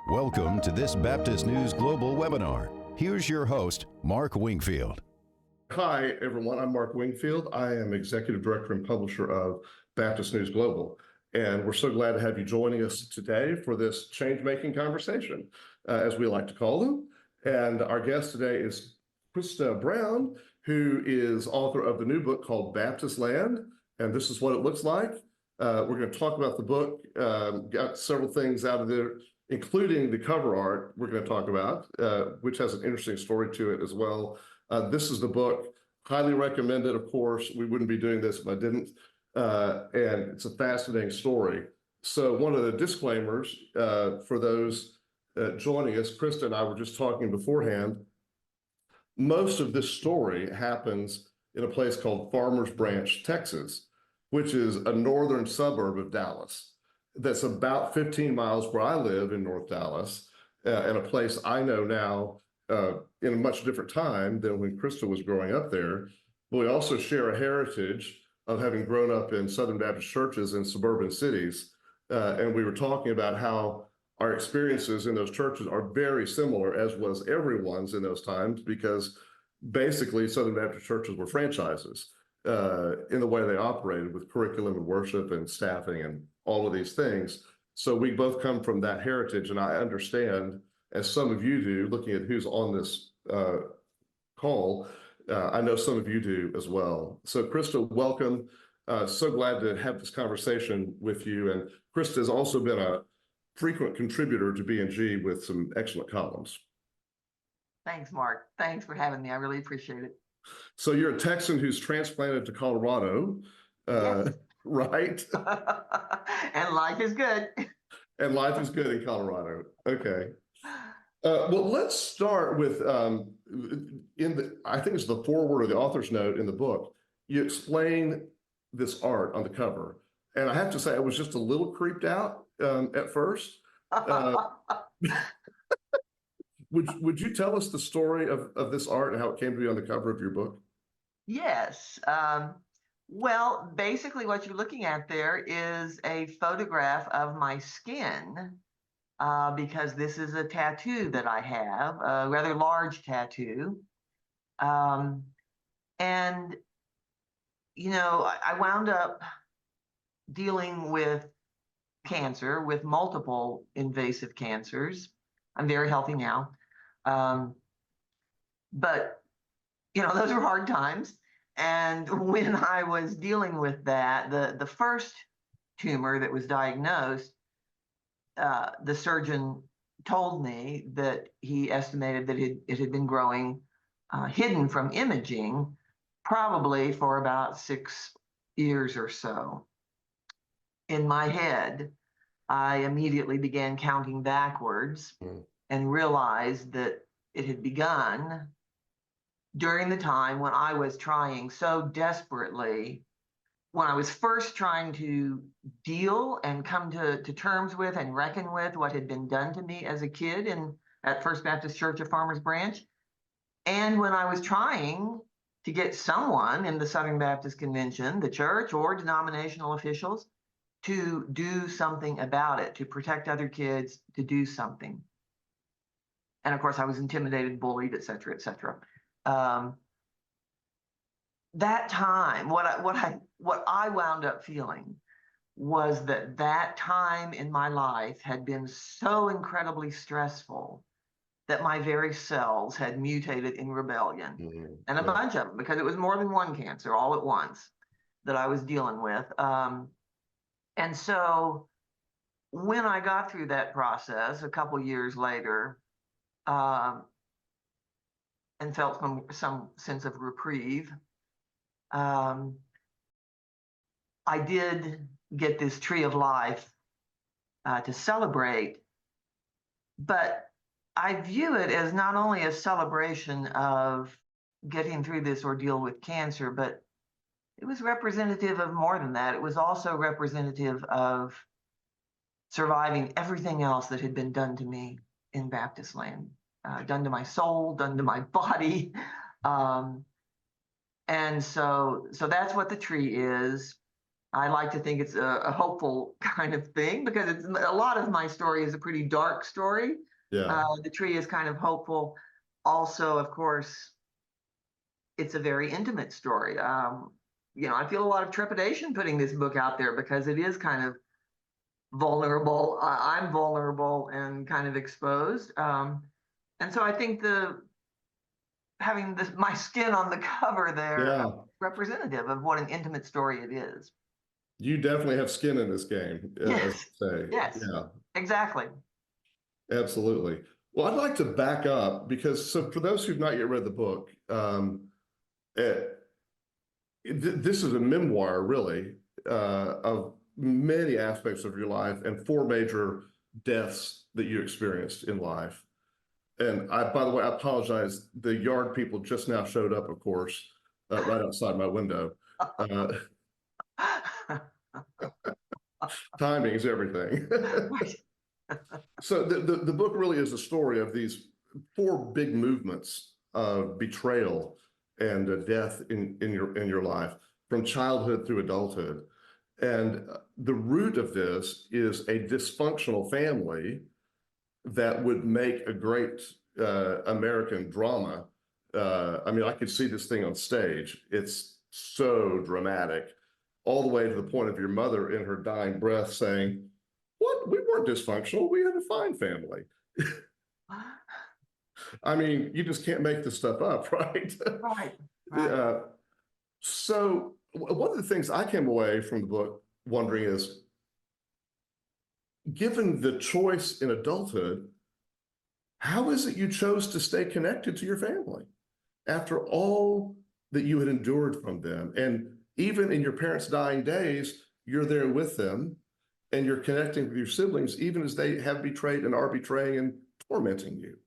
Welcome to this Baptist News Global webinar. Here's your host, Mark Wingfield. Hi, everyone. I'm Mark Wingfield. I am Executive Director and Publisher of Baptist News Global. And we're so glad to have you joining us today for this change-making conversation, as we like to call them. And our guest today is Christa Brown, who is author of the new book called Baptistland. And this is what it looks like. We're going to talk about the book, got several things out of there, including the cover art we're going to talk about, which has an interesting story to it as well. This is the book, highly recommended, of course. We wouldn't be doing this if I didn't. And it's a fascinating story. So one of the disclaimers for those joining us, Christa and I were just talking beforehand, most of this story happens in a place called Farmers Branch, Texas, which is a northern suburb of Dallas. That's about 15 miles where I live in North Dallas, and a place I know now in a much different time than when Christa was growing up there. But we also share a heritage of having grown up in Southern Baptist churches in suburban cities. And we were talking about how our experiences in those churches are very similar, as was everyone's in those times, because basically Southern Baptist churches were franchises in the way they operated with curriculum and worship and staffing and all of these things. So we both come from that heritage, and I understand, as some of you do, looking at who's on this call, I know some of you do as well. So Christa, welcome. So glad to have this conversation with you. And Christa has also been a frequent contributor to B&G with some excellent columns. Thanks, Mark. Thanks for having me. I really appreciate it. So you're a Texan who's transplanted to Colorado, Yes. right? And life is good. And life is good in Colorado. Okay. Well, let's start with, I think it's the foreword or the author's note in the book. You explain this art on the cover. And I have to say, I was just a little creeped out at first. Would you tell us the story of this art and how it came to be on the cover of your book? Yes. Well, basically what you're looking at there is a photograph of my skin, because this is a tattoo that I have, a rather large tattoo. And, you know, I wound up dealing with cancer, with multiple invasive cancers. I'm very healthy now. But, you know, those were hard times. And when I was dealing with that, the first tumor that was diagnosed, the surgeon told me that he estimated that it had been growing hidden from imaging probably for about 6 years or so. In my head, I immediately began counting backwards and realized that it had begun during the time when I was trying so desperately, when I was first trying to deal and come to terms with and reckon with what had been done to me as a kid at First Baptist Church of Farmers Branch, and when I was trying to get someone in the Southern Baptist Convention, the church or denominational officials, to do something about it, to protect other kids, to do something. And of course, I was intimidated, bullied, et cetera, et cetera. That time, what I wound up feeling was that time in my life had been so incredibly stressful that my very cells had mutated in rebellion, and a bunch of them, because it was more than one cancer all at once that I was dealing with. And so when I got through that process a couple years later, and felt some sense of reprieve, I did get this tree of life to celebrate, but I view it as not only a celebration of getting through this ordeal with cancer, but it was representative of more than that. It was also representative of surviving everything else that had been done to me in Baptistland, done to my soul, done to my body. And so that's what the tree is. I like to think it's a hopeful kind of thing, because it's a lot of my story is a pretty dark story. Yeah. The tree is kind of hopeful. Also, of course, it's a very intimate story. I feel a lot of trepidation putting this book out there because it is kind of vulnerable. I'm vulnerable and kind of exposed. And so I think having my skin on the cover there Yeah. representative of what an intimate story it is. You definitely have skin in this game, as Yes. I say. Yes. Yeah, Exactly. absolutely. Well, I'd like to back up because, so for those who've not yet read the book, this is a memoir, really, of many aspects of your life and four major deaths that you experienced in life. And by the way, I apologize. The yard people just now showed up, of course, right outside my window. Timing is everything. So the book really is a story of these four big movements of betrayal and death in your life, from childhood through adulthood. And the root of this is a dysfunctional family that would make a great American drama. I mean, I could see this thing on stage. It's so dramatic, all the way to the point of your mother in her dying breath saying, "What? We weren't dysfunctional. We had a fine family." I mean, you just can't make this stuff up, right? Right. So one of the things I came away from the book wondering is, given the choice in adulthood, how is it you chose to stay connected to your family after all that you had endured from them? And even in your parents' dying days, you're there with them and you're connecting with your siblings, even as they have betrayed and are betraying and tormenting you.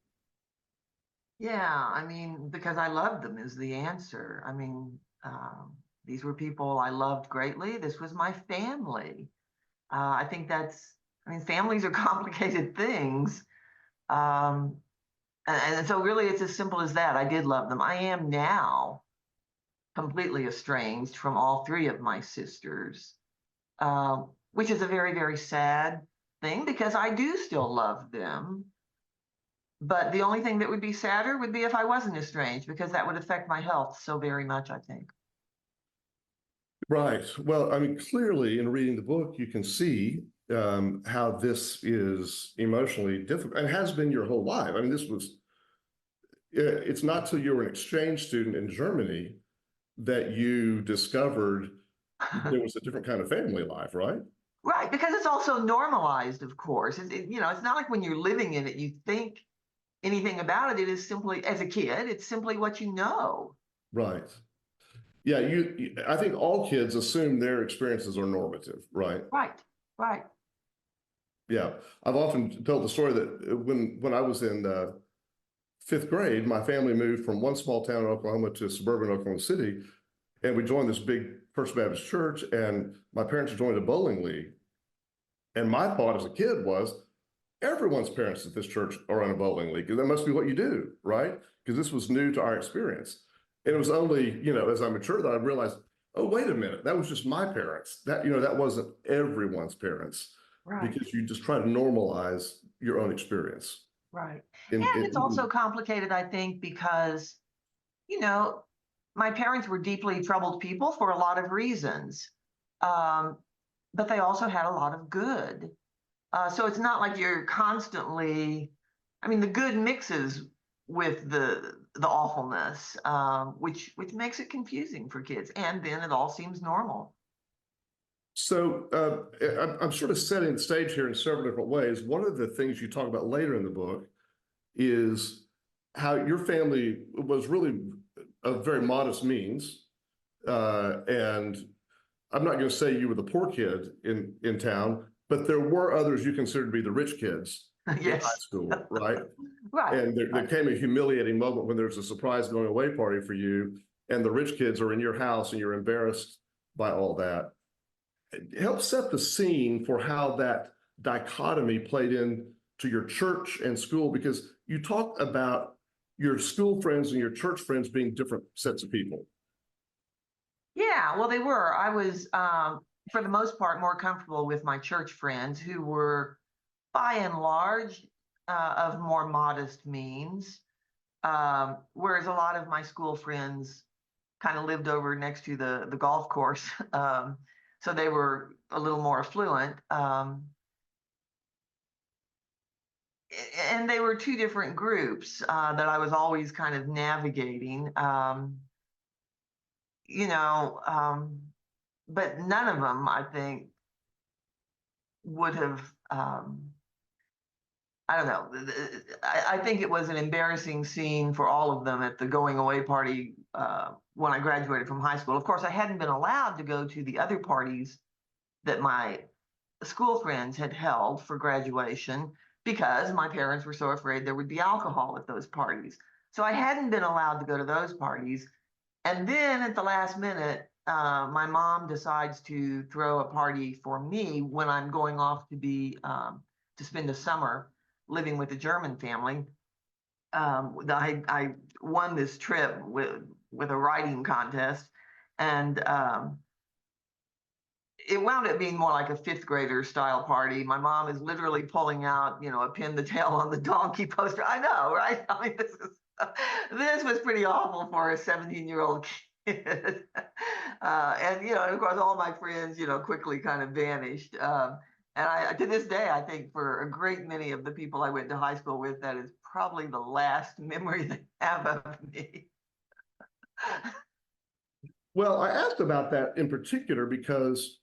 Yeah, I mean, because I loved them is the answer. I mean, these were people I loved greatly. This was my family. I think families are complicated things. And so really it's as simple as that. I did love them. I am now completely estranged from all three of my sisters, which is a very, very sad thing because I do still love them. But the only thing that would be sadder would be if I wasn't estranged, because that would affect my health so very much, I think. Right. Well, I mean, clearly in reading the book, you can see how this is emotionally difficult and has been your whole life. I mean, it's not till you were an exchange student in Germany that you discovered there was a different kind of family life, right? Right, because it's also normalized, of course. It's not like when you're living in it, you think anything about it. It is simply, as a kid, it's simply what you know. Right. Yeah, I think all kids assume their experiences are normative, right? Right, right. Yeah. I've often told the story that when I was in fifth grade, my family moved from one small town in Oklahoma to suburban Oklahoma City, and we joined this big First Baptist church, and my parents joined a bowling league. And my thought as a kid was, everyone's parents at this church are on a bowling league. That must be what you do, right? Because this was new to our experience. And it was only, as I matured that I realized, oh, wait a minute, that was just my parents. That wasn't everyone's parents. Right. Because you just try to normalize your own experience. Right. And it's also complicated, I think, because, my parents were deeply troubled people for a lot of reasons. But they also had a lot of good. So it's not like you're constantly, the good mixes with the awfulness, which makes it confusing for kids. And then it all seems normal. So I'm sort of setting the stage here in several different ways. One of the things you talk about later in the book is how your family was really of very modest means. And I'm not going to say you were the poor kid in town, but there were others you considered to be the rich kids Yes. in high school, right? Right. And there came a humiliating moment when there's a surprise going away party for you, and the rich kids are in your house and you're embarrassed by all that. Help set the scene for how that dichotomy played into your church and school, because you talk about your school friends and your church friends being different sets of people. Yeah, well, they were. I was for the most part, more comfortable with my church friends who were, by and large, of more modest means. Whereas a lot of my school friends kind of lived over next to the golf course. So they were a little more affluent. And they were two different groups that I was always kind of navigating. You know, but none of them, I think, would have. I don't know. I think it was an embarrassing scene for all of them at the going away party when I graduated from high school. Of course, I hadn't been allowed to go to the other parties that my school friends had held for graduation because my parents were so afraid there would be alcohol at those parties. So I hadn't been allowed to go to those parties. And then at the last minute, my mom decides to throw a party for me when I'm going off to be to spend the summer living with a German family. I won this trip with a writing contest, and it wound up being more like a fifth grader style party. My mom is literally pulling out, you know, a pin the tail on the donkey poster. I know, right? I mean, this was pretty awful for a 17-year-old kid. And, you know, and of course, all my friends, you know, quickly kind of vanished. And to this day, I think for a great many of the people I went to high school with, that is probably the last memory they have of me. Well, I asked about that in particular because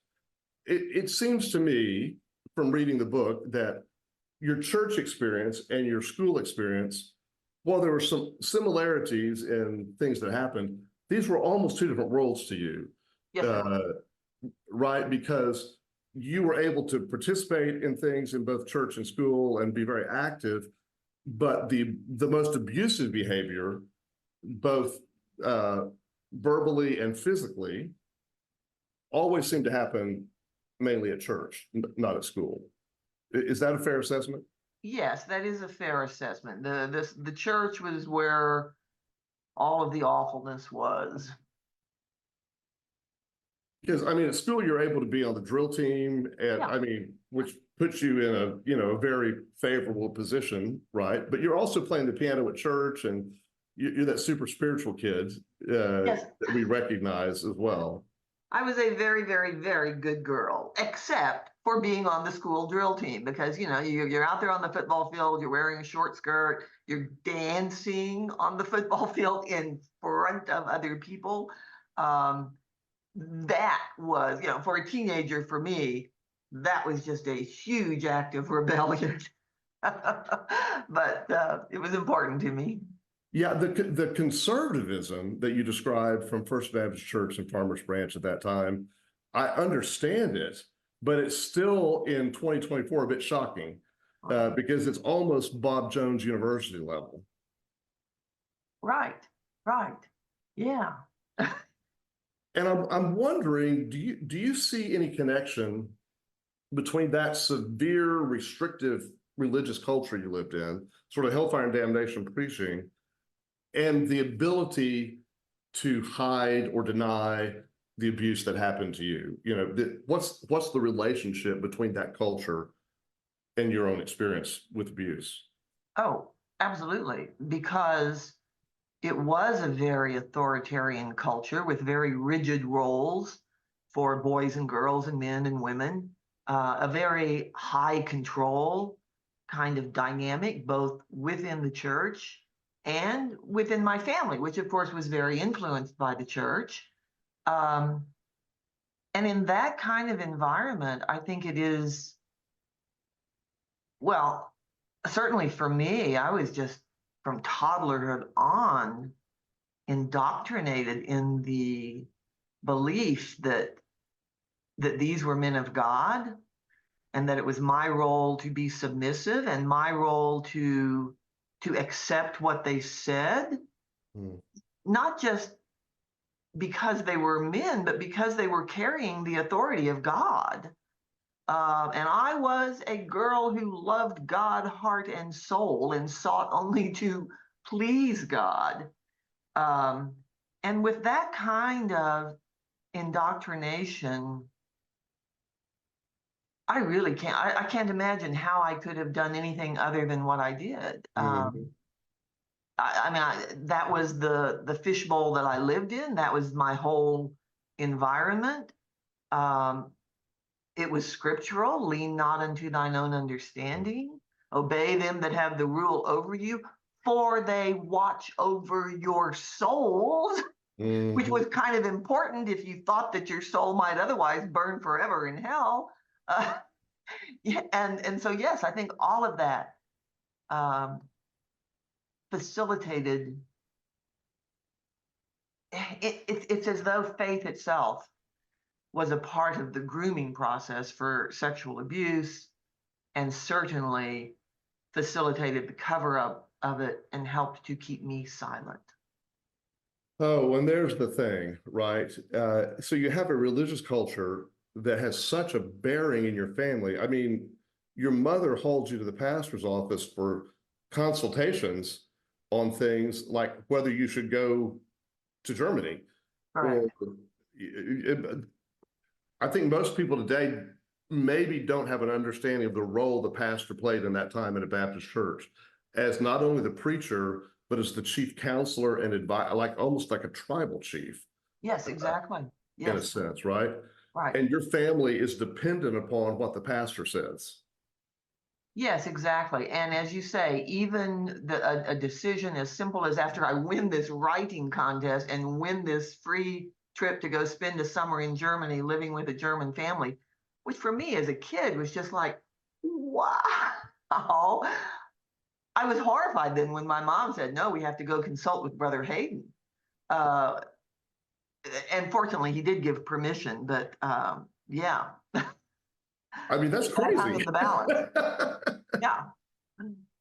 it seems to me from reading the book that your church experience and your school experience, while there were some similarities in things that happened, these were almost two different worlds to you. Yes, right? Because you were able to participate in things in both church and school and be very active, but the most abusive behavior, both verbally and physically, always seemed to happen mainly at church, not at school. Is that a fair assessment? yes, that is a fair assessment. The church was where all of the awfulness was. Because I mean, at school, you're able to be on the drill team, and Yeah. I mean, which puts you in a very favorable position, right? But you're also playing the piano at church, and you're that super spiritual kid Yes. that we recognize as well. I was a very, very, very good girl, except for being on the school drill team because, you know, you're out there on the football field, you're wearing a short skirt, you're dancing on the football field in front of other people. That was, you know, for a teenager, for me, that was just a huge act of rebellion. But it was important to me. Yeah, the conservatism that you described from First Baptist Church in Farmers Branch at that time, I understand it, but it's still in 2024 a bit shocking because it's almost Bob Jones University level. Right, right. Yeah. And I'm wondering, do you see any connection between that severe restrictive religious culture you lived in, sort of hellfire and damnation preaching, and the ability to hide or deny the abuse that happened to you? You know, what's the relationship between that culture and your own experience with abuse? Oh, absolutely. Because it was a very authoritarian culture with very rigid roles for boys and girls and men and women, a very high control kind of dynamic, both within the church and within my family, which of course was very influenced by the church. Um, and in that kind of environment, I think it is, well, certainly for me, I was just from toddlerhood on indoctrinated in the belief that these were men of God and that it was my role to be submissive and my role to accept what they said, not just because they were men, but because they were carrying the authority of God. And I was a girl who loved God, heart, and soul, and sought only to please God. And with that kind of indoctrination, I really can't. I can't imagine how I could have done anything other than what I did. Mhm. That was the fishbowl that I lived in. That was my whole environment. Um, it was scriptural. Lean not unto thine own understanding. Obey them that have the rule over you, for they watch over your souls, which Mhm. was kind of important if you thought that your soul might otherwise burn forever in hell. Uh, yeah, and so yes, I think all of that um, facilitated. It's as though faith itself was a part of the grooming process for sexual abuse, and certainly facilitated the cover up of it and helped to keep me silent. Oh, and there's the thing, right? So you have a religious culture that has such a bearing in your family. I mean, your mother holds you to the pastor's office for consultations on things like whether you should go to Germany or Correct. I think most people today maybe don't have an understanding of the role the pastor played in that time in a Baptist church as not only the preacher, but as the chief counselor and advisor, like almost like a tribal chief Yes, exactly. in a Yes, sense, right? right. And your family is dependent upon what the pastor says. Yes, exactly. And as you say, even a decision as simple as after I win this writing contest and win this free trip to go spend a summer in Germany living with a German family, which for me as a kid was just like, wow. I was horrified then when my mom said, no, we have to go consult with Brother Hayden. Uh, and fortunately, he did give permission, but yeah, I mean, that's that hung crazy. in the balance. Yeah.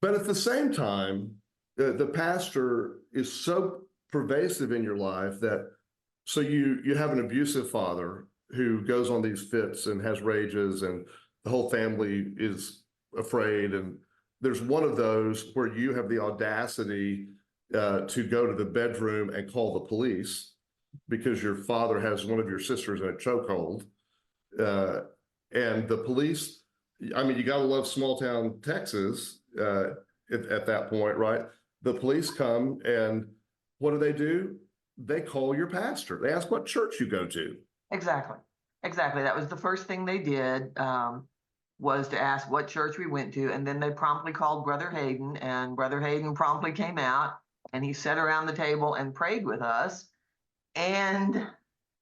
But at the same time, the pastor is so pervasive in your life that so you have an abusive father who goes on these fits and has rages, and the whole family is afraid. And there's one of those where you have the audacity to go to the bedroom and call the police because your father has one of your sisters in a chokehold. Uh, and the police, I mean, you got to love small town Texas at that point, right? The police come and what do? They call your pastor. They ask what church you go to. Exactly. Exactly. That was the first thing they did, was to ask what church we went to. And then they promptly called Brother Hayden, and Brother Hayden promptly came out and he sat around the table and prayed with us. And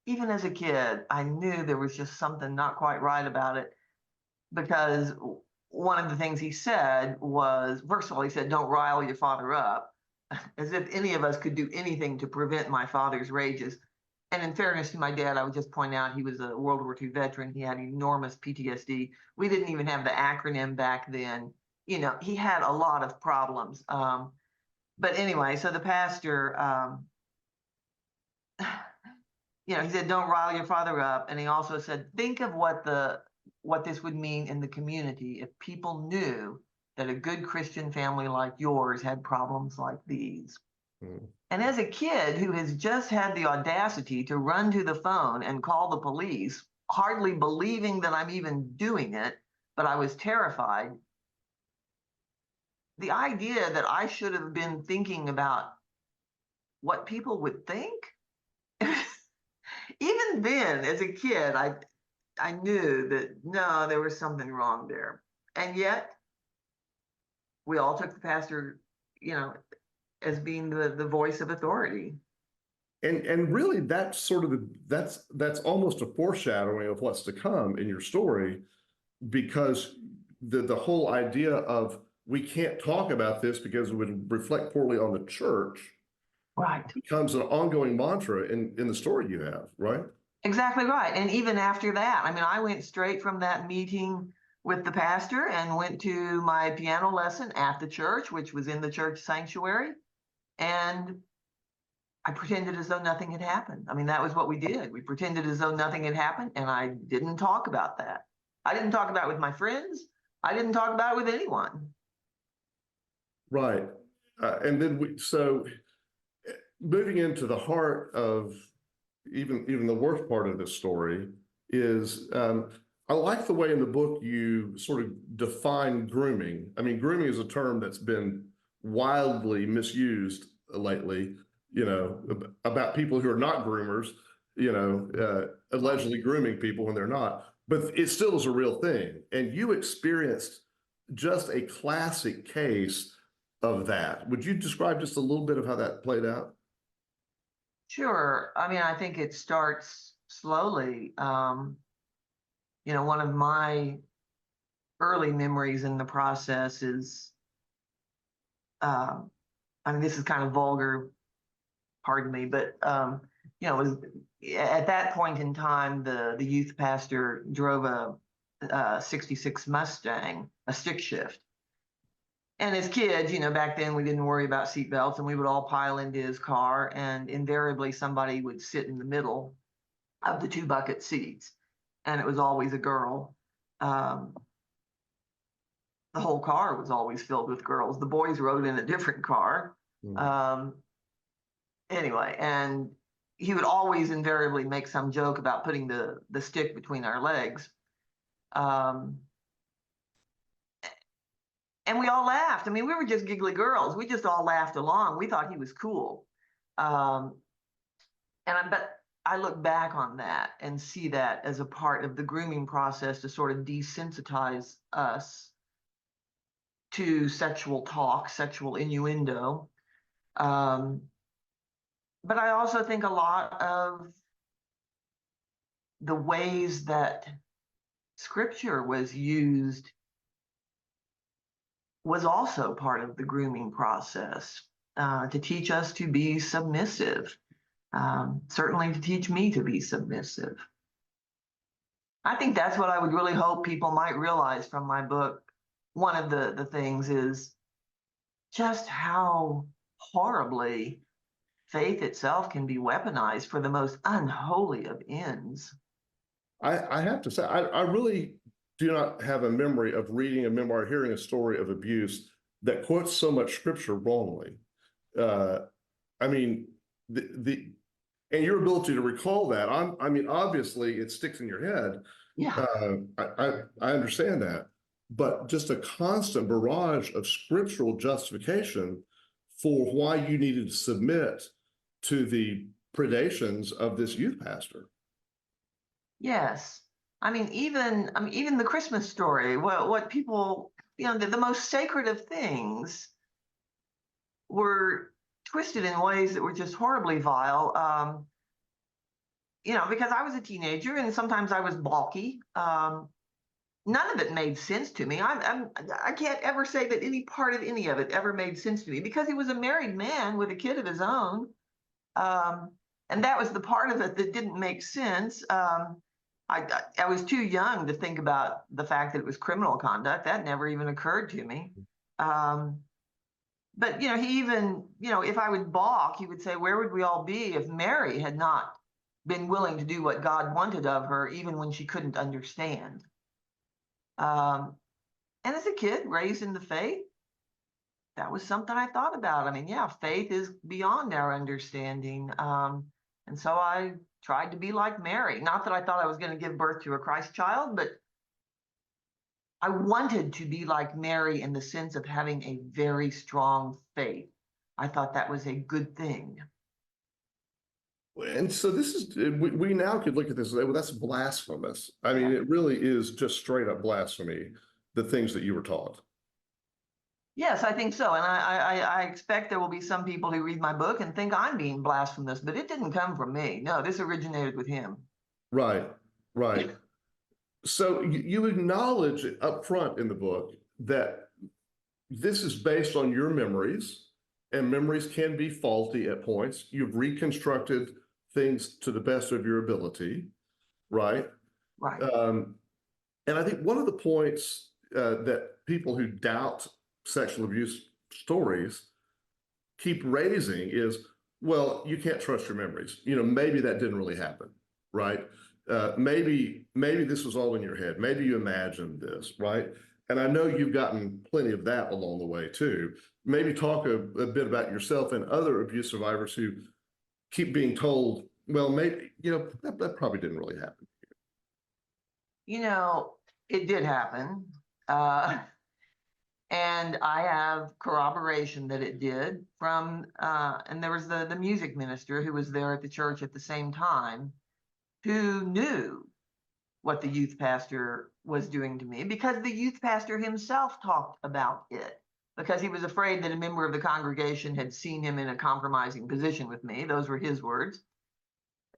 even as a kid, I knew there was just something not quite right about it, because one of the things he said was, first of all, he said, don't rile your father up, as if any of us could do anything to prevent my father's rages. And in fairness to my dad, I would just point out he was a World War II veteran. He had enormous PTSD. We didn't even have the acronym back then. You know, he had a lot of problems. But anyway, so the pastor, he said, don't rile your father up. And he also said, think of what this would mean in the community if people knew that a good Christian family like yours had problems like these. Mm. And as a kid who has just had the audacity to run to the phone and call the police, hardly believing that I'm even doing it, but I was terrified. The idea that I should have been thinking about what people would think, even then, as a kid, I knew that no, there was something wrong there. And yet, we all took the pastor, you know, as being the voice of authority. And really that's sort of that's almost a foreshadowing of what's to come in your story, because the whole idea of we can't talk about this because it would reflect poorly on the church Right. becomes an ongoing mantra in the story you have, right? Exactly right. And even after that, I mean, I went straight from that meeting with the pastor and went to my piano lesson at the church, which was in the church sanctuary. And I pretended as though nothing had happened. I mean, that was what we did. We pretended as though nothing had happened. And I didn't talk about that. I didn't talk about it with my friends. I didn't talk about it with anyone. Right. And then so moving into the heart of even the worst part of this story is I like the way in the book you sort of define grooming. I mean, grooming is a term that's been wildly misused lately, about people who are not groomers, allegedly grooming people when they're not. But it still is a real thing. And you experienced just a classic case of that. Would you describe just a little bit of how that played out? Sure. I mean, I think it starts slowly. One of my early memories in the process is, I mean, this is kind of vulgar, pardon me, but it was at that point in time, the youth pastor drove a 66 Mustang, a stick shift. And as kids, back then we didn't worry about seatbelts, and we would all pile into his car, and invariably somebody would sit in the middle of the two bucket seats, and it was always a girl. The whole car was always filled with girls. The boys rode in a different car. Anyway, and he would always invariably make some joke about putting the stick between our legs. And we all laughed. I mean, we were just giggly girls. We just all laughed along. We thought he was cool. But I look back on that and see that as a part of the grooming process to sort of desensitize us to sexual talk, sexual innuendo. But I also think a lot of the ways that scripture was used was also part of the grooming process, to teach us to be submissive, certainly to teach me to be submissive. I think that's what I would really hope people might realize from my book. One of the things is just how horribly faith itself can be weaponized for the most unholy of ends. I have to say, I really do not have a memory of reading a memoir or hearing a story of abuse that quotes so much scripture wrongly. I mean, and your ability to recall that, I mean, obviously it sticks in your head. Yeah. I understand that, but just a constant barrage of scriptural justification for why you needed to submit to the predations of this youth pastor. Yes. I mean, even the Christmas story, what people, the most sacred of things were twisted in ways that were just horribly vile. Because I was a teenager and sometimes I was balky. None of it made sense to me. I can't ever say that any part of any of it ever made sense to me, because he was a married man with a kid of his own. And that was the part of it that didn't make sense. I was too young to think about the fact that it was criminal conduct. That never even occurred to me. But, he even, if I would balk, he would say, where would we all be if Mary had not been willing to do what God wanted of her, even when she couldn't understand? And as a kid raised in the faith, that was something I thought about. I mean, yeah, faith is beyond our understanding. And so I tried to be like Mary. Not that I thought I was going to give birth to a Christ child, but I wanted to be like Mary in the sense of having a very strong faith. I thought that was a good thing. And so this is, we now could look at this and say, well, that's blasphemous. I mean, it really is just straight up blasphemy, the things that you were taught. Yes, I think so. And I expect there will be some people who read my book and think I'm being blasphemous, but it didn't come from me. No, this originated with him. Right, right. So you acknowledge up front in the book that this is based on your memories, and memories can be faulty at points. You've reconstructed things to the best of your ability, right? Right. And I think one of the points that people who doubt sexual abuse stories keep raising is, well, you can't trust your memories. Maybe that didn't really happen, right? Maybe this was all in your head. Maybe you imagined this, right? And I know you've gotten plenty of that along the way too. Maybe talk a bit about yourself and other abuse survivors who keep being told, well, maybe, that probably didn't really happen. You know, it did happen. Uh, and I have corroboration that it did from, and there was the music minister who was there at the church at the same time who knew what the youth pastor was doing to me because the youth pastor himself talked about it because he was afraid that a member of the congregation had seen him in a compromising position with me. Those were his words.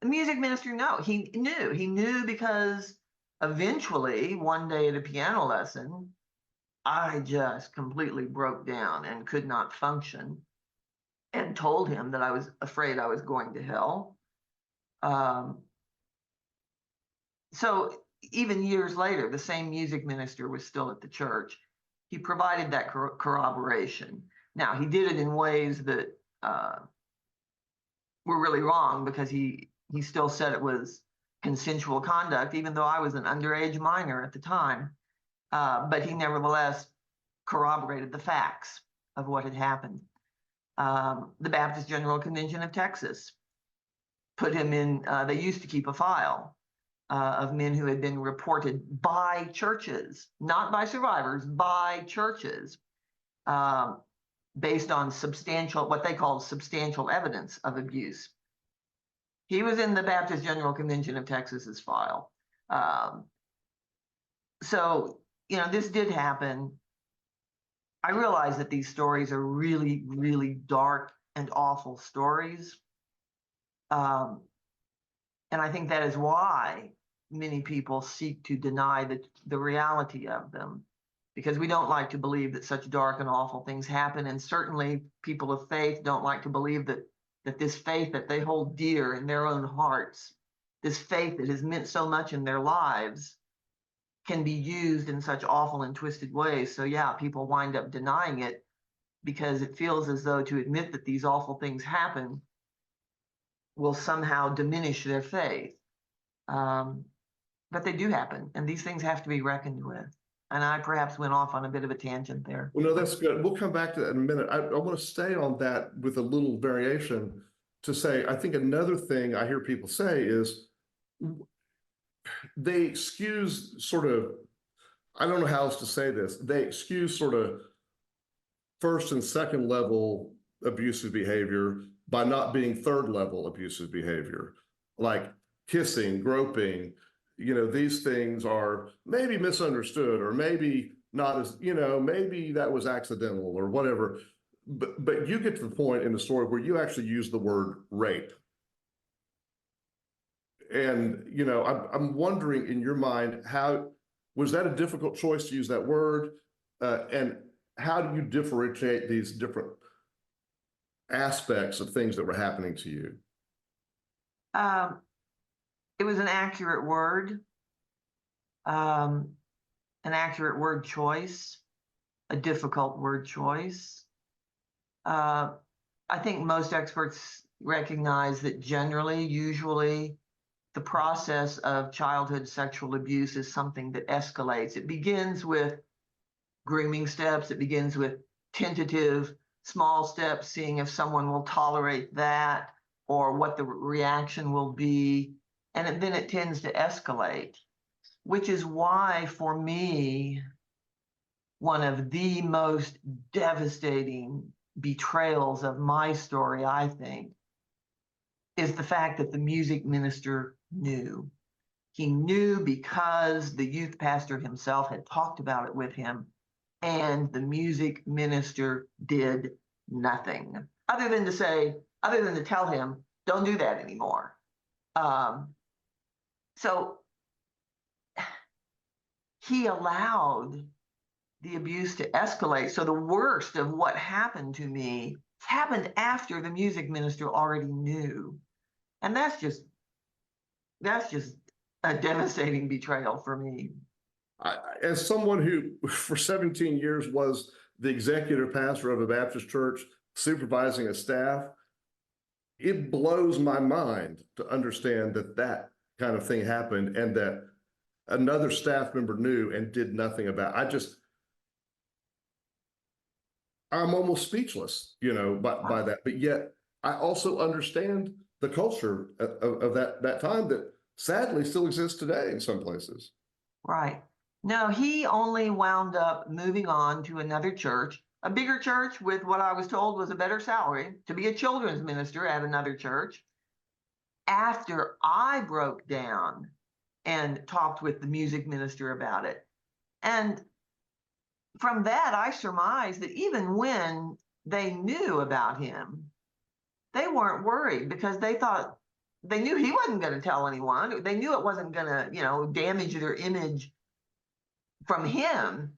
The music minister, no, he knew. He knew because eventually, one day at a piano lesson, I just completely broke down and could not function and told him that I was afraid I was going to hell. Um, so even years later, the same music minister was still at the church. He provided that corroboration. Now, he did it in ways that were really wrong because he still said it was consensual conduct, even though I was an underage minor at the time. But he nevertheless corroborated the facts of what had happened. The Baptist General Convention of Texas put him in, they used to keep a file of men who had been reported by churches, not by survivors, by churches, based on substantial, what they called substantial evidence of abuse. He was in the Baptist General Convention of Texas's file. So, you know, this did happen. I realize that these stories are really, really dark and awful stories. And I think that is why many people seek to deny the reality of them, because we don't like to believe that such dark and awful things happen. And certainly people of faith don't like to believe that this faith that they hold dear in their own hearts, this faith that has meant so much in their lives, can be used in such awful and twisted ways. So yeah, people wind up denying it because it feels as though to admit that these awful things happen will somehow diminish their faith. But they do happen, and these things have to be reckoned with. And I perhaps went off on a bit of a tangent there. Well, no, that's good. We'll come back to that in a minute. I want to stay on that with a little variation to say, I think another thing I hear people say is they excuse sort of, I don't know how else to say this, they excuse sort of first and second level abusive behavior by not being third level abusive behavior, like kissing, groping. You know, these things are maybe misunderstood or maybe not as, you know, maybe that was accidental or whatever. But you get to the point in the story where you actually use the word rape. And, you know, I'm wondering in your mind, how was that a difficult choice to use that word? And how do you differentiate these different aspects of things that were happening to you? It was an accurate word choice, a difficult word choice. I think most experts recognize that generally, usually, the process of childhood sexual abuse is something that escalates. It begins with grooming steps. It begins with tentative, small steps, seeing if someone will tolerate that or what the reaction will be. And then it tends to escalate, which is why, for me, one of the most devastating betrayals of my story, I think, is the fact that the music minister knew. He knew because the youth pastor himself had talked about it with him, and the music minister did nothing other than to tell him, don't do that anymore. So he allowed the abuse to escalate. So the worst of what happened to me happened after the music minister already knew. And that's just a devastating betrayal for me. As someone who for 17 years was the executive pastor of a Baptist church supervising a staff, it blows my mind to understand that that kind of thing happened and that another staff member knew and did nothing about it. I'm almost speechless, you know, by that. But yet I also understand the culture of that time that sadly still exists today in some places. Right. No, he only wound up moving on to another church, a bigger church with what I was told was a better salary to be a children's minister at another church after I broke down and talked with the music minister about it. And from that, I surmised that even when they knew about him, they weren't worried because they thought they knew he wasn't going to tell anyone. They knew it wasn't going to, damage their image from him.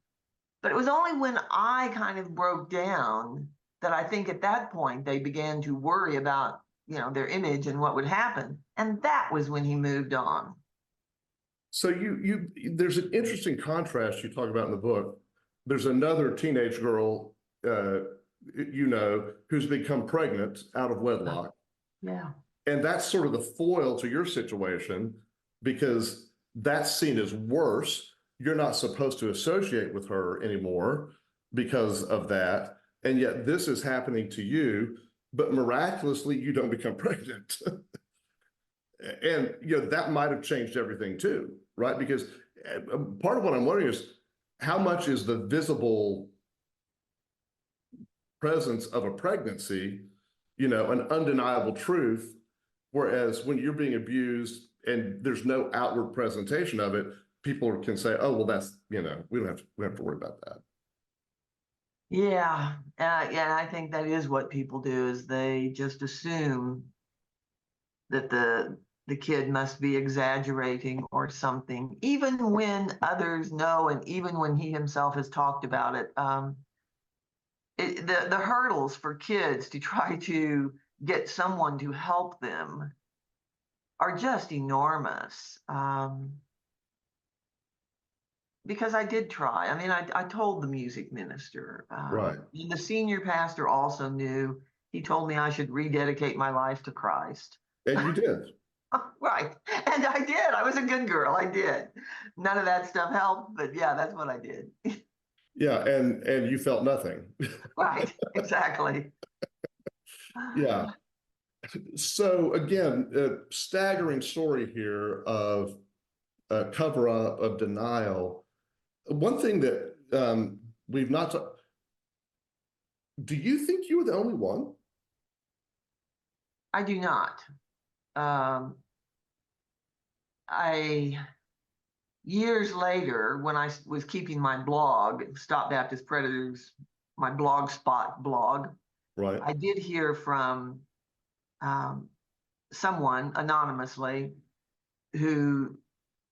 But it was only when I kind of broke down that I think at that point they began to worry about, their image and what would happen. And that was when he moved on. So there's an interesting contrast you talk about in the book. There's another teenage girl, who's become pregnant out of wedlock. Yeah. And that's sort of the foil to your situation because that's seen as worse. You're not supposed to associate with her anymore because of that. And yet this is happening to you, but miraculously you don't become pregnant. And that might have changed everything too, right? Because part of what I'm wondering is how much is the visible presence of a pregnancy, an undeniable truth, whereas when you're being abused and there's no outward presentation of it, people can say, "Oh, well, that's we don't have to worry about that." Yeah, I think that is what people do is they just assume that the kid must be exaggerating or something, even when others know, and even when he himself has talked about it. The hurdles for kids to try to get someone to help them are just enormous. Because I did try. I mean, I told the music minister. Right. And the senior pastor also knew. He told me I should rededicate my life to Christ. And you did. Right. And I did. I was a good girl. I did. None of that stuff helped, but yeah, that's what I did. Yeah, and you felt nothing. Right. Exactly. Yeah. So again, a staggering story here of a cover-up, of denial. One thing that we've not talked, do you think you were the only one? I do not. Years later, when I was keeping my blog, Stop Baptist Predators, my blogspot blog, Right. I did hear from someone anonymously who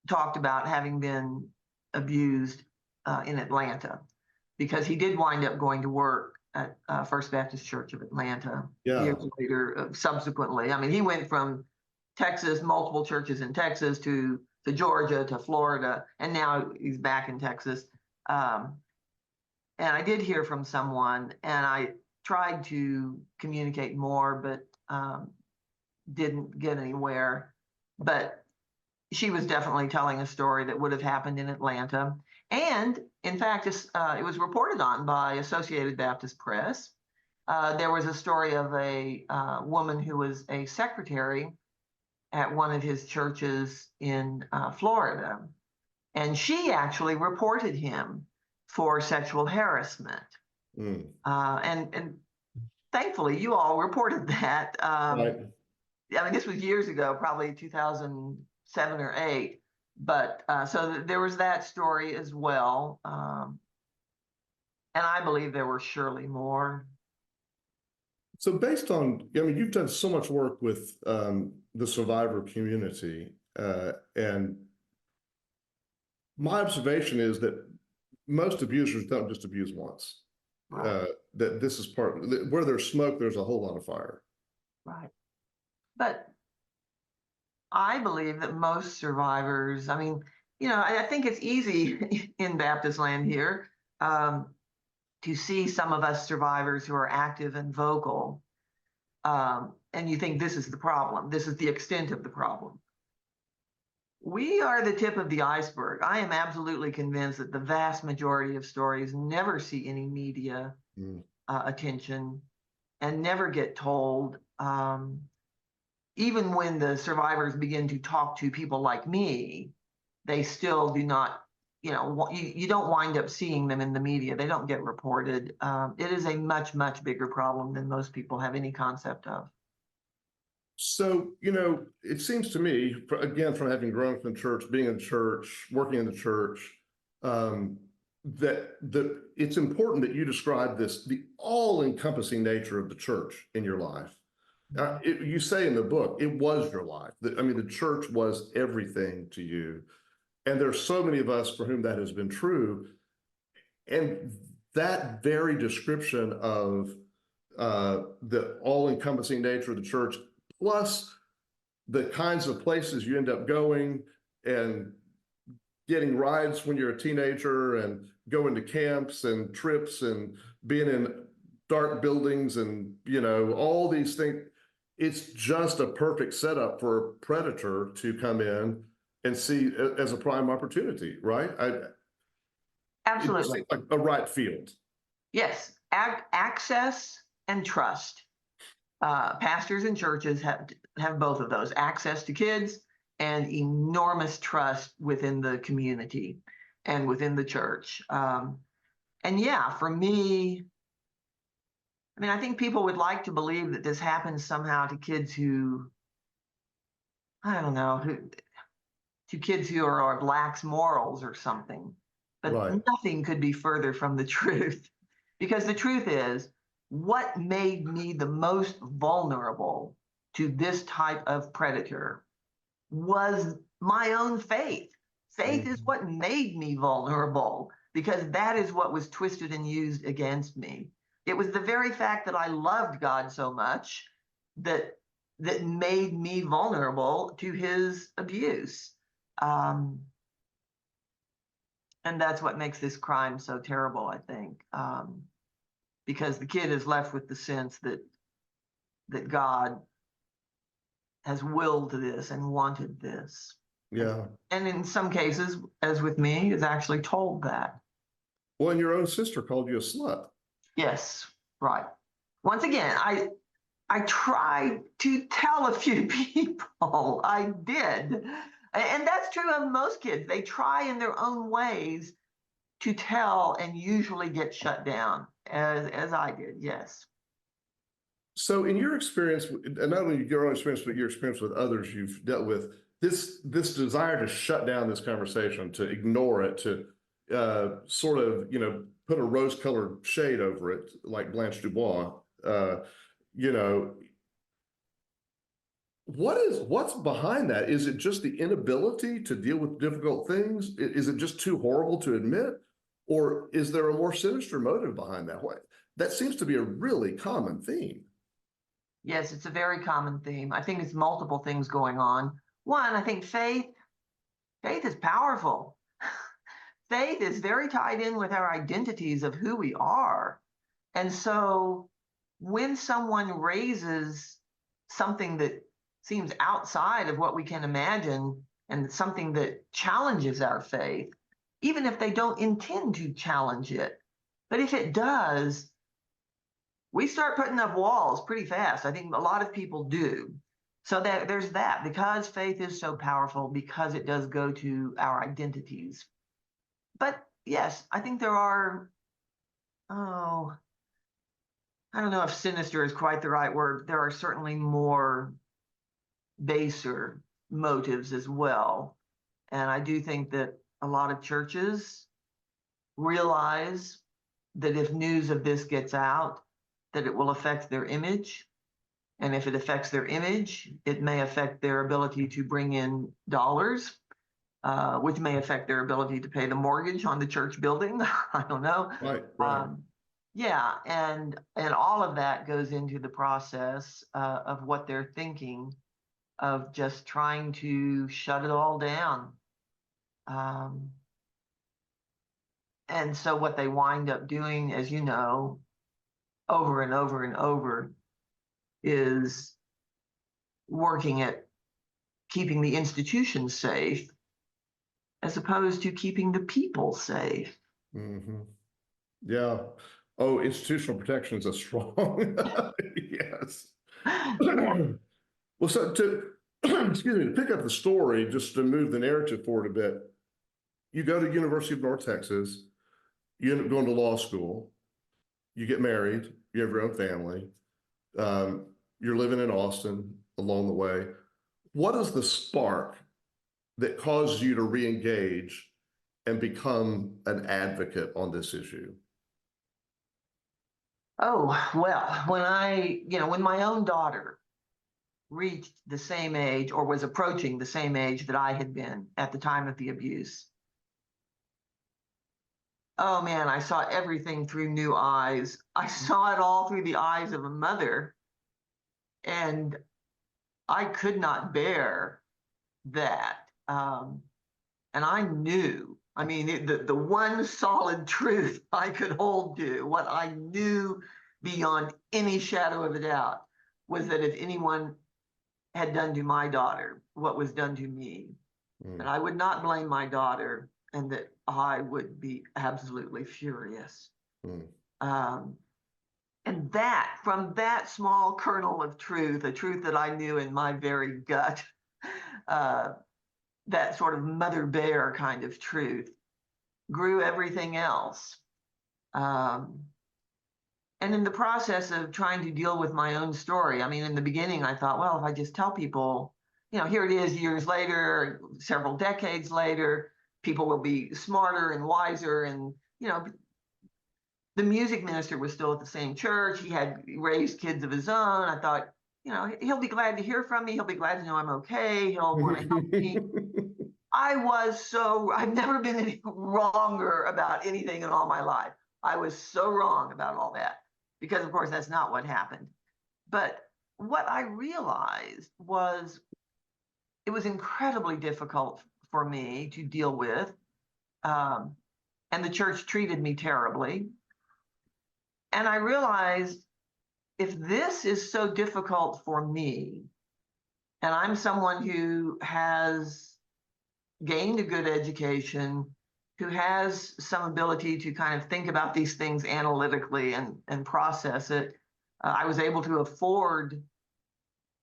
talked about having been abused in Atlanta, because he did wind up going to work at First Baptist Church of Atlanta years later, subsequently. I mean, he went from Texas, multiple churches in Texas, to Georgia, to Florida, and now he's back in Texas. And I did hear from someone, and I tried to communicate more, but didn't get anywhere. But she was definitely telling a story that would have happened in Atlanta. And in fact, it was reported on by Associated Baptist Press. There was a story of a woman who was a secretary at one of his churches in Florida. And she actually reported him for sexual harassment. And thankfully, you all reported that. Right. I mean, this was years ago, probably 2007 or 8. But so there was that story as well. And I believe there were surely more. So based on, I mean, you've done so much work with the survivor community, and my observation is that most abusers don't just abuse once. Right. That this is where there's smoke, there's a whole lot of fire. Right. But I believe that most survivors, I mean, I think it's easy in Baptistland here to see some of us survivors who are active and vocal. And you think this is the problem. This is the extent of the problem. We are the tip of the iceberg. I am absolutely convinced that the vast majority of stories never see any media attention and never get told. Even when the survivors begin to talk to people like me, they still do not you don't wind up seeing them in the media. They don't get reported. It is a much, much bigger problem than most people have any concept of. So, it seems to me, again, from having grown up in church, being in church, working in the church, that it's important that you describe the all-encompassing nature of the church in your life. You say in the book, it was your life. The church was everything to you. And there's so many of us for whom that has been true. And that very description of the all-encompassing nature of the church, plus the kinds of places you end up going and getting rides when you're a teenager and going to camps and trips and being in dark buildings and, all these things. It's just a perfect setup for a predator to come in and see as a prime opportunity, right? Absolutely. It seems like a right field. Yes, access and trust. Pastors and churches have both of those: access to kids and enormous trust within the community and within the church. And yeah, for me, I think people would like to believe that this happens somehow to kids who, I don't know, to kids who are lax morals or something. But Right. nothing could be further from the truth. Because the truth is, what made me the most vulnerable to this type of predator was my own faith. Faith is what made me vulnerable, because that is what was twisted and used against me. It was the very fact that I loved God so much that made me vulnerable to his abuse. And that's what makes this crime so terrible, I think. Because the kid is left with the sense that God has willed this and wanted this. Yeah. And in some cases, as with me, is actually told that. Well, and your own sister called you a slut. Yes, right. Once again, I tried to tell a few people. I did. And that's true of most kids. They try in their own ways to tell and usually get shut down, as I did, yes. So in your experience, and not only your own experience, but your experience with others you've dealt with, this desire to shut down this conversation, to ignore it, to sort of, put a rose-colored shade over it, like Blanche Dubois, what's behind that? Is it just the inability to deal with difficult things? Is it just too horrible to admit? Or is there a more sinister motive behind that? That seems to be a really common theme. Yes, it's a very common theme. I think it's multiple things going on. One, I think faith is powerful. Faith is very tied in with our identities of who we are. And so when someone raises something that seems outside of what we can imagine and something that challenges our faith, even if they don't intend to challenge it, but if it does, we start putting up walls pretty fast. I think a lot of people do. So there's that, because faith is so powerful, because it does go to our identities. But yes, I think there are, I don't know if sinister is quite the right word. There are certainly more baser motives as well. And I do think that a lot of churches realize that if news of this gets out, that it will affect their image. And if it affects their image, it may affect their ability to bring in dollars, which may affect their ability to pay the mortgage on the church building. I don't know. Right. Yeah, and all of that goes into the process of what they're thinking, of just trying to shut it all down. And so what they wind up doing, as you know, over and over and over, is working at keeping the institution safe as opposed to keeping the people safe. Mm-hmm. Yeah. Oh, institutional protection is a strong, yes. Well, so excuse me, to pick up the story, just to move the narrative forward a bit, you go to University of North Texas, you end up going to law school, you get married, you have your own family, you're living in Austin along the way. What is the spark that caused you to re-engage and become an advocate on this issue? Oh, well, when my own daughter reached the same age or was approaching the same age that I had been at the time of the abuse, oh man, I saw everything through new eyes. I saw it all through the eyes of a mother, and I could not bear that. And I knew, I mean, the one solid truth I could hold to, what I knew beyond any shadow of a doubt, was that if anyone had done to my daughter what was done to me, that I would not blame my daughter, and that I would be absolutely furious. And that, from that small kernel of truth, a truth that I knew in my very gut, that sort of mother bear kind of truth, grew everything else. And in the process of trying to deal with my own story, I mean, in the beginning, I thought, well, if I just tell people, here it is years later, several decades later, people will be smarter and wiser. And, the music minister was still at the same church. He had raised kids of his own. I thought, he'll be glad to hear from me. He'll be glad to know I'm okay. He'll want to help me. I've never been any wronger about anything in all my life. I was so wrong about all that, because of course that's not what happened. But what I realized was it was incredibly difficult for me to deal with. And the church treated me terribly. And I realized, if this is so difficult for me, and I'm someone who has gained a good education, who has some ability to kind of think about these things analytically and process it, I was able to afford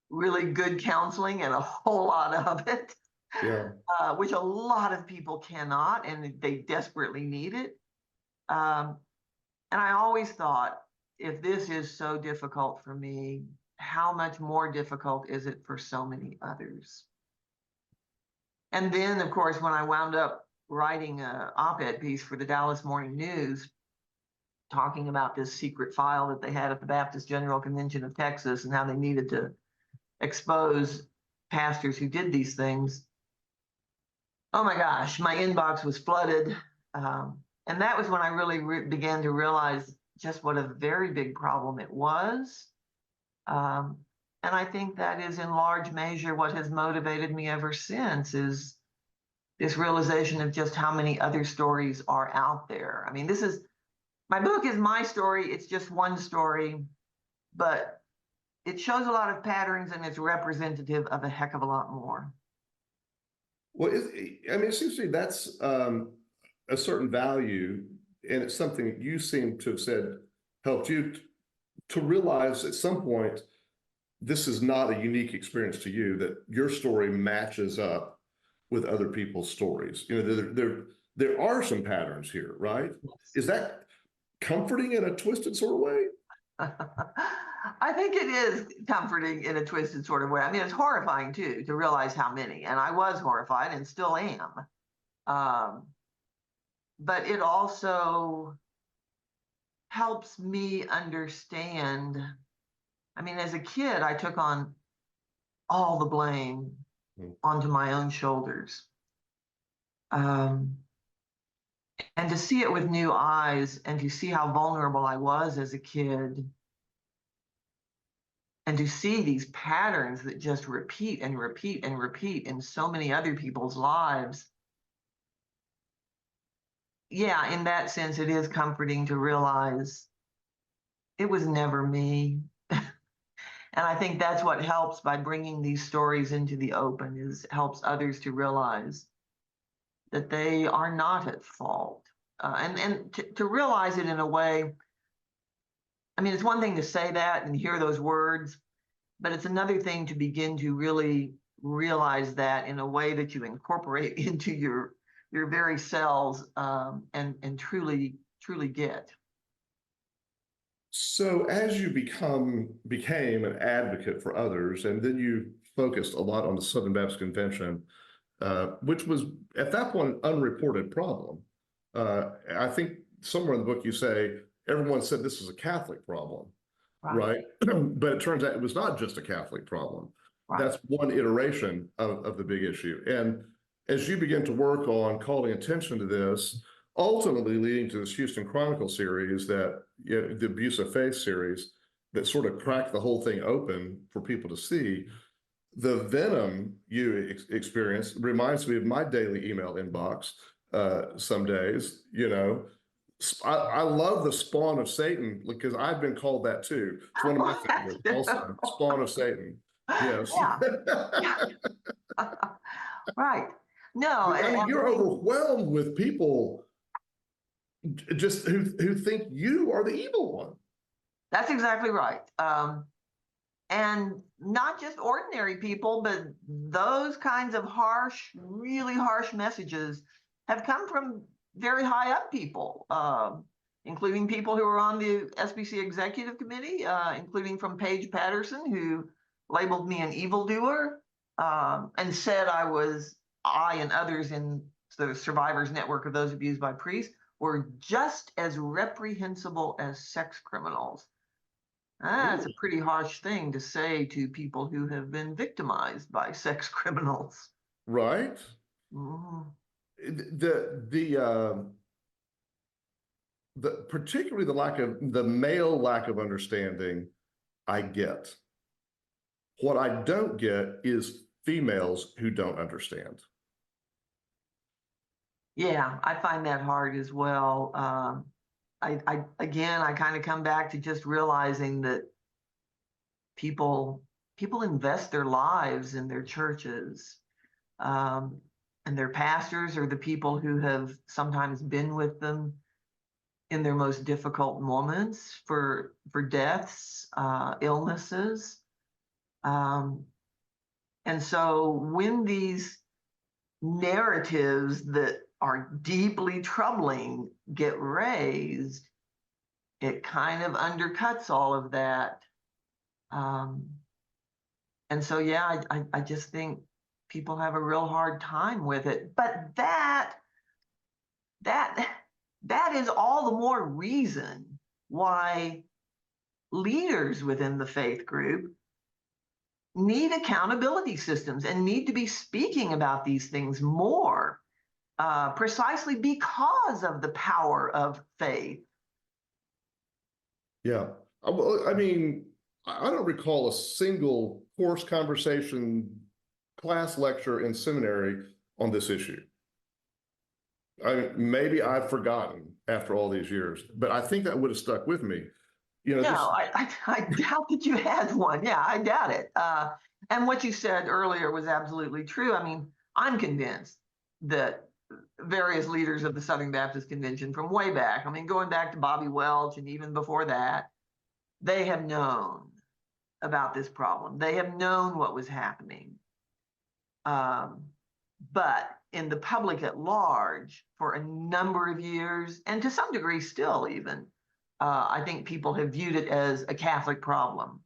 really good counseling, and a whole lot of it, which a lot of people cannot, and they desperately need it. And I always thought, if this is so difficult for me, how much more difficult is it for so many others? And then, of course, when I wound up writing an op-ed piece for the Dallas Morning News, talking about this secret file that they had at the Baptist General Convention of Texas and how they needed to expose pastors who did these things, oh my gosh, my inbox was flooded. And that was when I really began to realize just what a very big problem it was. And I think that is in large measure what has motivated me ever since, is this realization of just how many other stories are out there. I mean, my book is my story. It's just one story, but it shows a lot of patterns, and it's representative of a heck of a lot more. Well, it seems to me that's a certain value, and it's something that you seem to have said helped you to realize at some point this is not a unique experience to you, that your story matches up with other people's stories. There are some patterns here, right? Is that comforting in a twisted sort of way? I think it is comforting in a twisted sort of way. I mean, it's horrifying too, to realize how many, and I was horrified and still am. But it also helps me understand. I mean, as a kid, I took on all the blame onto my own shoulders. And to see it with new eyes, and to see how vulnerable I was as a kid, and to see these patterns that just repeat and repeat and repeat in so many other people's lives. Yeah, in that sense, it is comforting to realize it was never me. And I think that's what helps by bringing these stories into the open, is helps others to realize that they are not at fault. And to realize it in a way, I mean, it's one thing to say that and hear those words, but it's another thing to begin to really realize that in a way that you incorporate into your your very cells, and truly get. So as you became an advocate for others, and then you focused a lot on the Southern Baptist Convention, which was at that point an unreported problem. I think somewhere in the book you say everyone said this was a Catholic problem, right? But it turns out it was not just a Catholic problem. Right. That's one iteration of the big issue. And as you begin to work on calling attention to this, ultimately leading to this Houston Chronicle series, that, you know, the Abuse of Faith series, that sort of cracked the whole thing open for people to see. The venom you experience reminds me of my daily email inbox. Some days, you know, I love the spawn of Satan, because I've been called that too. It's one of my favorites also, spawn of Satan. Yes. Yeah. Right. No, I mean, you're overwhelmed with people just who think you are the evil one. that's exactly right. And not just ordinary people, but those kinds of harsh, really harsh messages have come from very high up people, including people who are on the SBC executive committee, including from Paige Patterson, who labeled me an evildoer, and said I and others in the survivors network of those abused by priests were just as reprehensible as sex criminals. That's a pretty harsh thing to say to people who have been victimized by sex criminals. Right. Mhm. The particularly the male lack of understanding, I get. What I don't get is females who don't understand. Yeah, I find that hard as well. I kind of come back to just realizing that people invest their lives in their churches, and their pastors are the people who have sometimes been with them in their most difficult moments for deaths, illnesses, and so when these narratives that are deeply troubling get raised, it kind of undercuts all of that. And so, yeah, I just think people have a real hard time with it. But that is all the more reason why leaders within the faith group need accountability systems and need to be speaking about these things more, precisely because of the power of faith. Yeah. I mean, I don't recall a single course conversation, class lecture in seminary on this issue. Maybe I've forgotten after all these years, but I think that would have stuck with me. You know, No, I doubt that you had one. Yeah, I doubt it. And what you said earlier was absolutely true. I mean, I'm convinced that various leaders of the Southern Baptist Convention from way back, I mean, going back to Bobby Welch and even before that, they have known about this problem. They have known what was happening. But in the public at large, for a number of years, and to some degree still even, I think people have viewed it as a Catholic problem.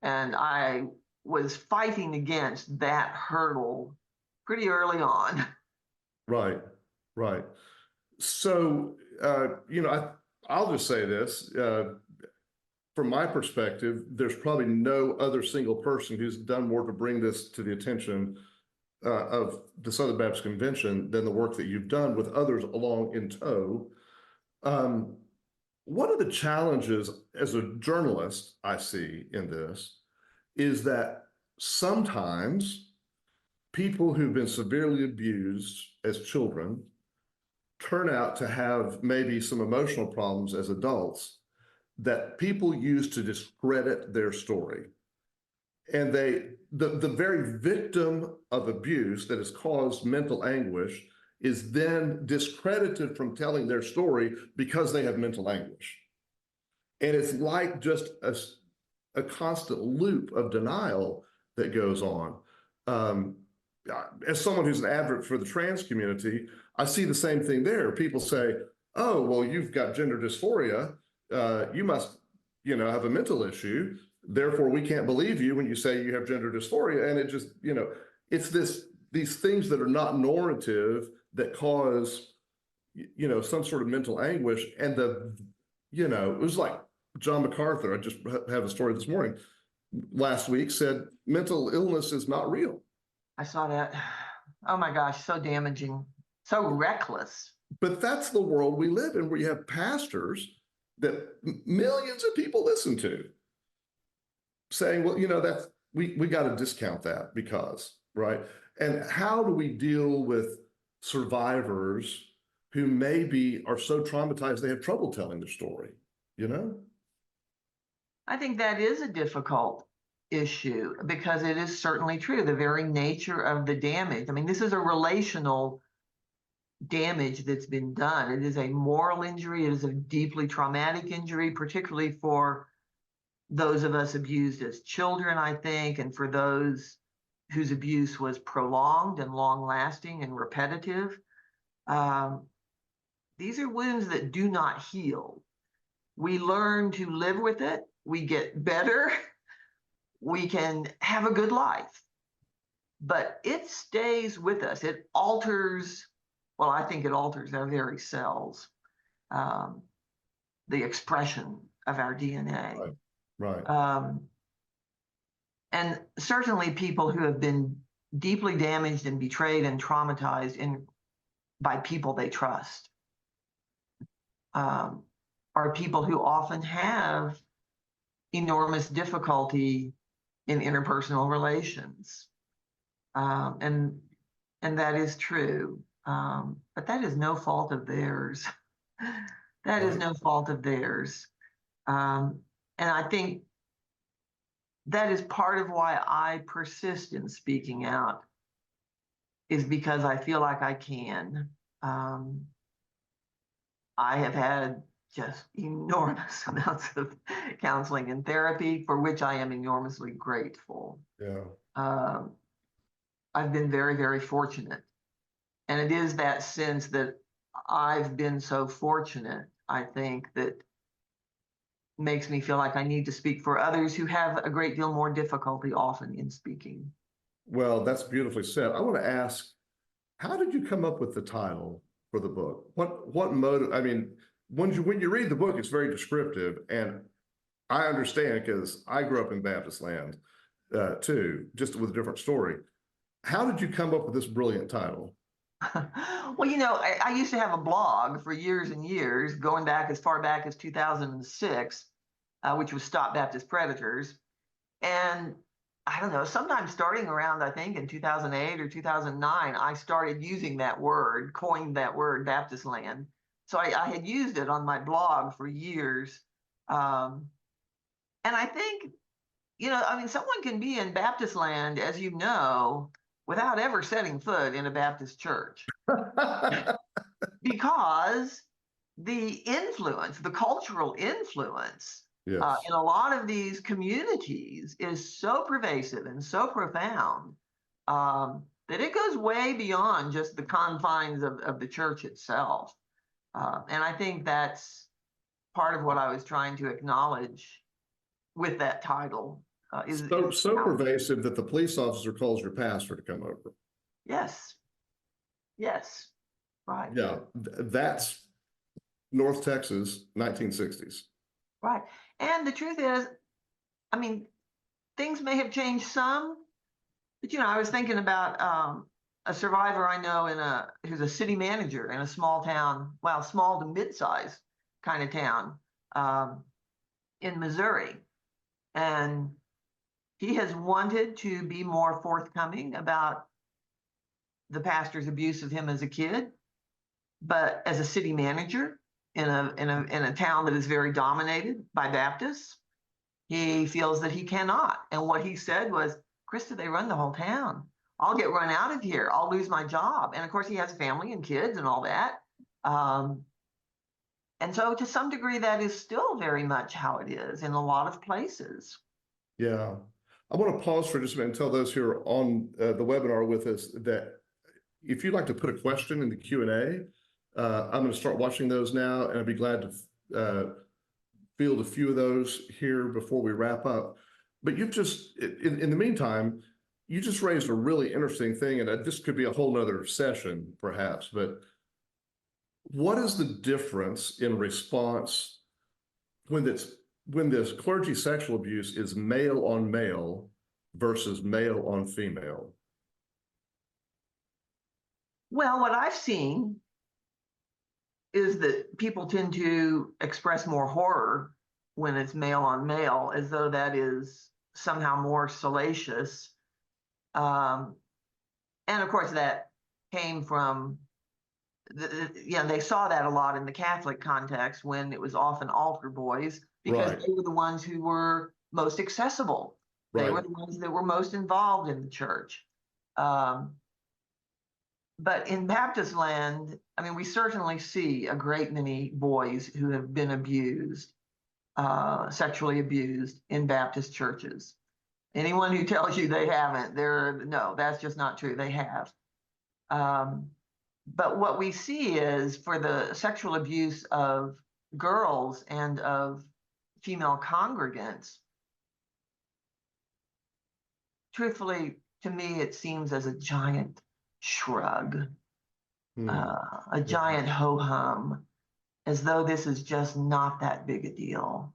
And I was fighting against that hurdle pretty early on. right, right. So, you know, I'll just say this. From my perspective, there's probably no other single person who's done more to bring this to the attention of the Southern Baptist Convention than the work that you've done with others along in tow. One of the challenges as a journalist I see in this is that sometimes people who've been severely abused as children turn out to have maybe some emotional problems as adults that people use to discredit their story. And the very victim of abuse that has caused mental anguish is then discredited from telling their story because they have mental anguish. And it's like just a constant loop of denial that goes on. as someone who's an advocate for the trans community, I see the same thing there. People say, oh, well, you've got gender dysphoria. You must, have a mental issue. Therefore, we can't believe you when you say you have gender dysphoria. And it just, it's these things that are not normative that cause, some sort of mental anguish. And it was like John MacArthur, I just have a story this morning, last week, said mental illness is not real. I saw that. Oh my gosh, so damaging, so reckless. But that's the world we live in, where you have pastors that millions of people listen to saying, well, that's we got to discount that because, right? And how do we deal with survivors who maybe are so traumatized they have trouble telling their story, I think that is a difficult issue because it is certainly true. The very nature of the damage. I mean, this is a relational damage that's been done. It is a moral injury. It is a deeply traumatic injury, particularly for those of us abused as children, I think, and for those whose abuse was prolonged and long-lasting and repetitive. These are wounds that do not heal. We learn to live with it. We get better. We can have a good life. But it stays with us. It alters, well, I think it alters our very cells, the expression of our DNA. Right. And certainly people who have been deeply damaged and betrayed and traumatized by people they trust are people who often have enormous difficulty in interpersonal relations. And that is true. But that is no fault of theirs. That is no fault of theirs. And I think that is part of why I persist in speaking out, is because I feel like I can. I have had just enormous amounts of counseling and therapy, for which I am enormously grateful. Yeah. I've been very, very fortunate. And it is that sense that I've been so fortunate, I think, that makes me feel like I need to speak for others who have a great deal more difficulty often in speaking. Well, that's beautifully said. I want to ask, how did you come up with the title for the book? What motive? I mean, when you read the book, it's very descriptive, and I understand because I grew up in Baptistland too, just with a different story. How did you come up with this brilliant title? Well, I used to have a blog for years and years, going back as far back as 2006, which was Stop Baptist Predators. And I don't know, sometime starting around, I think, in 2008 or 2009, I started using that word, coined that word, Baptistland. So I had used it on my blog for years. And I think, someone can be in Baptistland, as you know, without ever setting foot in a Baptist church. Because the influence, the cultural influence Yes. in a lot of these communities is so pervasive and so profound that it goes way beyond just the confines of the church itself. And I think that's part of what I was trying to acknowledge with that title. So pervasive that the police officer calls your pastor to come over. Yes. Yes. Right. Yeah, that's North Texas, 1960s. Right. And the truth is, things may have changed some, but I was thinking about a survivor I know who's a city manager in a small town, well, small to mid-sized kind of town in Missouri. And he has wanted to be more forthcoming about the pastor's abuse of him as a kid, but as a city manager in a town that is very dominated by Baptists, he feels that he cannot. And what he said was, Christa, they run the whole town. I'll get run out of here. I'll lose my job. And of course, he has family and kids and all that. And so to some degree, that is still very much how it is in a lot of places. Yeah. I want to pause for just a minute and tell those who are on the webinar with us that if you'd like to put a question in the Q&A, I'm going to start watching those now, and I'd be glad to field a few of those here before we wrap up. But you've just, in the meantime, you just raised a really interesting thing, and this could be a whole nother session perhaps, but what is the difference in response when this clergy sexual abuse is male on male versus male on female? Well, what I've seen is that people tend to express more horror when it's male on male, as though that is somehow more salacious. And of course, that came from, they saw that a lot in the Catholic context when it was often altar boys, because Right. they were the ones who were most accessible. They Right. were the ones that were most involved in the church. But in Baptistland, I mean, we certainly see a great many boys who have been abused, sexually abused in Baptist churches. Anyone who tells you they haven't, no, that's just not true. They have. But what we see is for the sexual abuse of girls and of female congregants, truthfully, to me, it seems as a giant shrug, a giant ho-hum, as though this is just not that big a deal,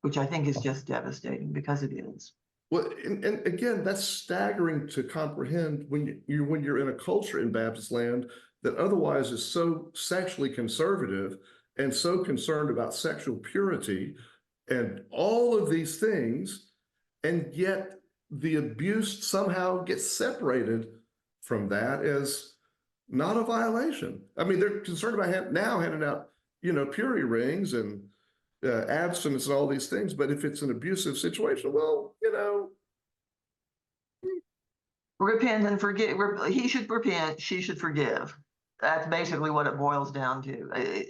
which I think is just devastating, because it is. Well, and again, that's staggering to comprehend when you're in a culture in Baptistland that otherwise is so sexually conservative and so concerned about sexual purity and all of these things, and yet the abuse somehow gets separated from that as not a violation. I mean, they're concerned about handing out, purity rings and abstinence and all these things, but if it's an abusive situation, well, repent and forgive. He should repent, she should forgive. That's basically what it boils down to,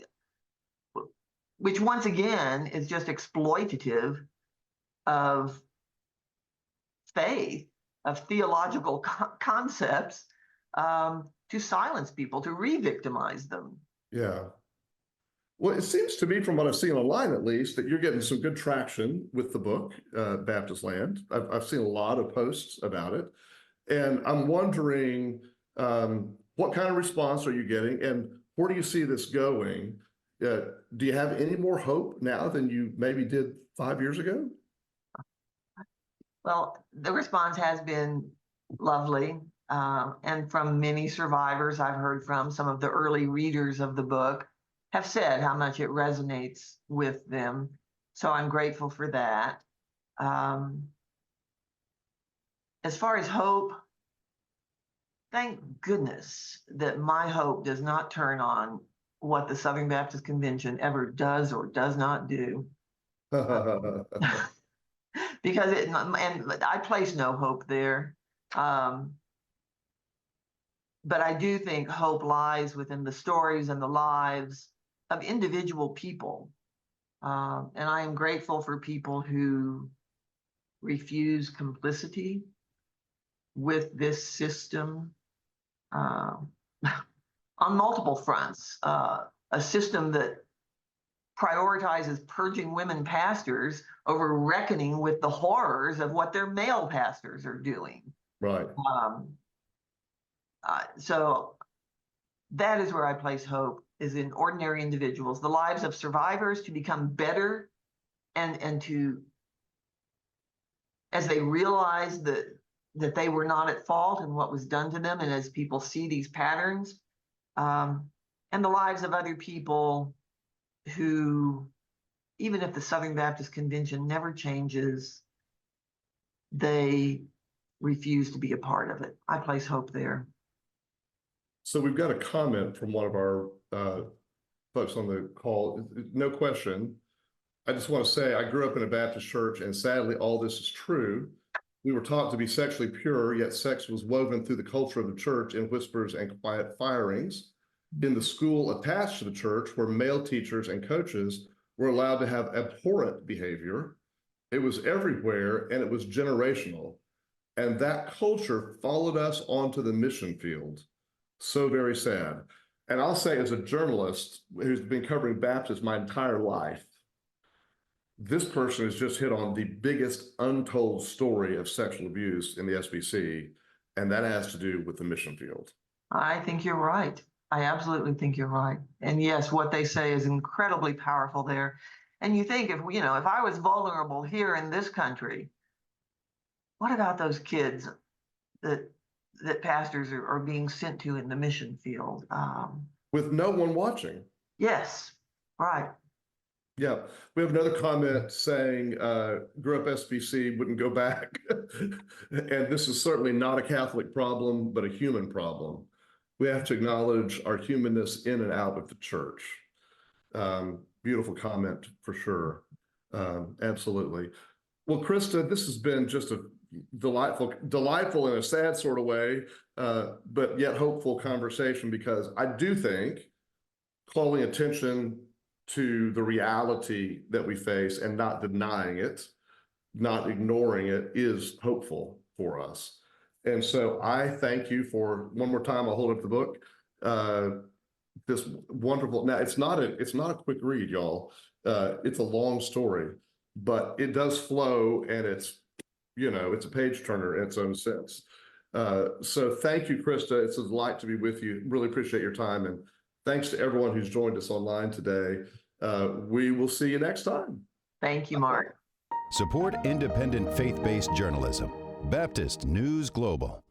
which once again is just exploitative of faith, of theological concepts, to silence people, to re-victimize them. Yeah. Well, it seems to me, from what I've seen online at least, that you're getting some good traction with the book, Baptistland. I've seen a lot of posts about it. And I'm wondering, what kind of response are you getting, and where do you see this going? Do you have any more hope now than you maybe did 5 years ago? Well, the response has been lovely. And from many survivors I've heard from, some of the early readers of the book have said how much it resonates with them. So I'm grateful for that. As far as hope, thank goodness that my hope does not turn on what the Southern Baptist Convention ever does or does not do. Because and I place no hope there. But I do think hope lies within the stories and the lives of individual people. And I am grateful for people who refuse complicity with this system on multiple fronts. A system that prioritizes purging women pastors over reckoning with the horrors of what their male pastors are doing. Right. So that is where I place hope, is in ordinary individuals, the lives of survivors, to become better and to, as they realize that they were not at fault in what was done to them, and as people see these patterns, and the lives of other people who, even if the Southern Baptist Convention never changes, they refuse to be a part of it. I place hope there. So we've got a comment from one of our folks on the call. No question. I just want to say, I grew up in a Baptist church, and sadly, all this is true. We were taught to be sexually pure, yet sex was woven through the culture of the church in whispers and quiet firings. In the school attached to the church, where male teachers and coaches were allowed to have abhorrent behavior, It was everywhere, and it was generational. And that culture followed us onto the mission field. So very sad. And I'll say, as a journalist who's been covering Baptists my entire life, this person has just hit on the biggest untold story of sexual abuse in the SBC, and that has to do with the mission field. I think you're right. I absolutely think you're right. And yes, what they say is incredibly powerful there. And you think, if if I was vulnerable here in this country, what about those kids that pastors are being sent to in the mission field? With no one watching. Yes, right. Yeah, we have another comment saying, grew up SBC, wouldn't go back. And this is certainly not a Catholic problem, but a human problem. We have to acknowledge our humanness in and out of the church. Beautiful comment for sure. Absolutely. Well, Christa, this has been just a delightful in a sad sort of way, but yet hopeful conversation, because I do think calling attention to the reality that we face and not denying it, not ignoring it, is hopeful for us. And so I thank you for, one more time, I'll hold up the book. This wonderful, now it's not a quick read, y'all. It's a long story, but it does flow, and it's a page turner in its own sense. So thank you, Christa. It's a delight to be with you. Really appreciate your time. And thanks to everyone who's joined us online today. We will see you next time. Thank you, Mark. Support independent faith-based journalism. Baptist News Global.